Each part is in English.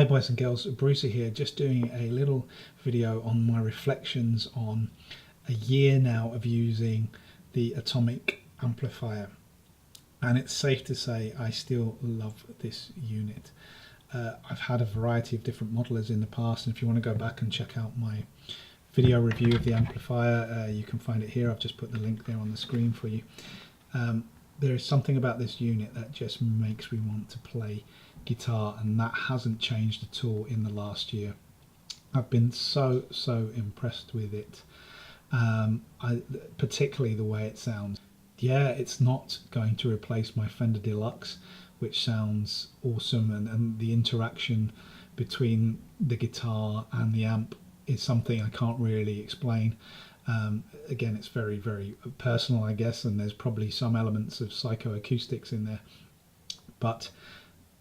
Hi boys and girls, Bruce here, just doing a little video on my reflections on a year now of using the Atomic Amplifier, and it's safe to say I still love this unit. I've had a variety of different modelers in the past, and if you want to go back and check out my video review of the amplifier, you can find it here. I've just put the link there on the screen for you. There is something about this unit that just makes me want to play guitar, and that hasn't changed at all in the last year. I've been so impressed with it, particularly the way it sounds. Yeah, it's not going to replace my Fender Deluxe, which sounds awesome, and the interaction between the guitar and the amp is something I can't really explain. Again, it's very personal, I guess, and there's probably some elements of psychoacoustics in there, but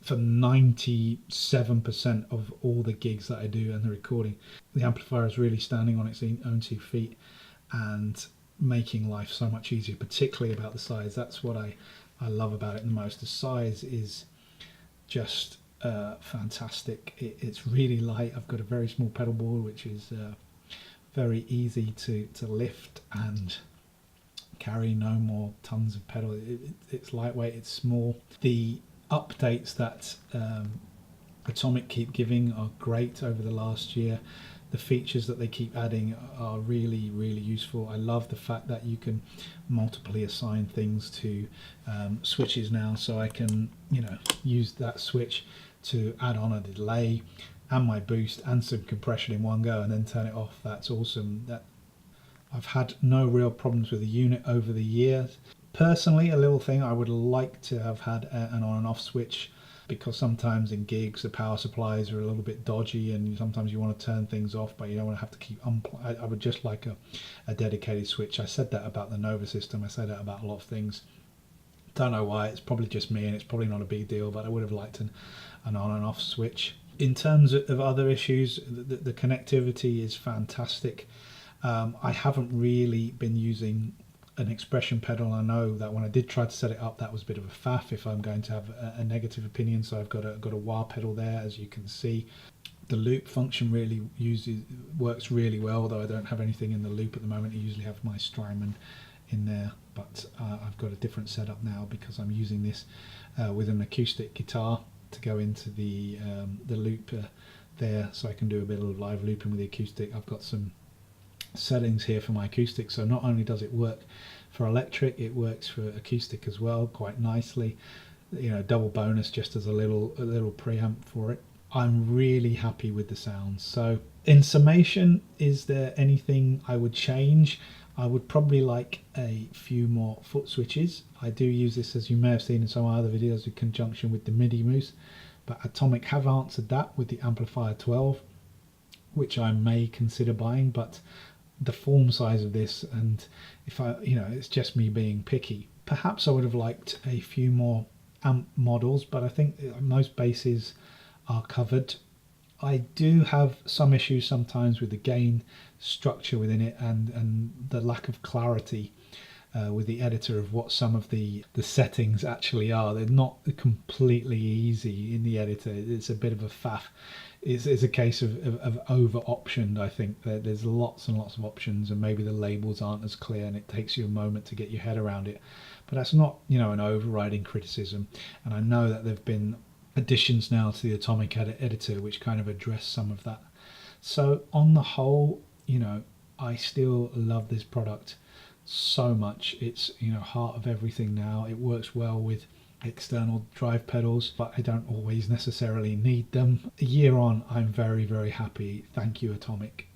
for 97% of all the gigs that I do and the recording, the amplifier is really standing on its own 2 feet and making life so much easier, particularly about the size. That's what I love about it the most. The size is just fantastic. It's really light. I've got a very small pedal board, which is very easy to lift and carry. No more tons of pedal. It's lightweight, it's small. The updates that Atomic keep giving are great over the last year. The features that they keep adding are really useful. I love the fact that you can multiply assign things to switches now, so I can, you know, use that switch to add on a delay and my boost and some compression in one go and then turn it off. That's awesome. That I've had no real problems with the unit over the years. Personally, a little thing I would like to have had an on and off switch, because sometimes in gigs the power supplies are a little bit dodgy and sometimes you want to turn things off, but you don't want to have to keep I would just like a dedicated switch. I said that about the Nova system, I said that about a lot of things. Don't know why, it's probably just me and it's probably not a big deal, but I would have liked an on and off switch. In terms of other issues, the connectivity is fantastic. I haven't really been using an expression pedal. I know that when I did try to set it up, that was a bit of a faff if I'm going to have a negative opinion, so I've got a wah pedal there, as you can see. The loop function really works really well, though I don't have anything in the loop at the moment. I usually have my Strymon in there, but I've got a different setup now because I'm using this with an acoustic guitar to go into the loop there, so I can do a bit of live looping with the acoustic. I've got some settings here for my acoustic, so not only does it work for electric, it works for acoustic as well quite nicely. You know, double bonus just as a little preamp for it. I'm really happy with the sound. So in summation, is there anything I would change? I would probably like a few more foot switches. I do use this, as you may have seen in some other videos, in conjunction with the MIDI mouse, but Atomic have answered that with the Amplifier 12, which I may consider buying. But the form size of this, and if it's just me being picky, perhaps I would have liked a few more amp models, but I think most bases are covered. I do have some issues sometimes with the gain structure within it and the lack of clarity with the editor of what some of the settings actually are. They're not completely easy in the editor. It's a bit of a faff. It's a case of over-optioned. I think there's lots and lots of options, and maybe the labels aren't as clear, and it takes you a moment to get your head around it. But that's not, an overriding criticism. And I know that there have been additions now to the Atomic editor which kind of address some of that. So on the whole, I still love this product so much. It's heart of everything now. It works well with external drive pedals, but I don't always necessarily need them. A year on, I'm very happy. Thank you, Atomic.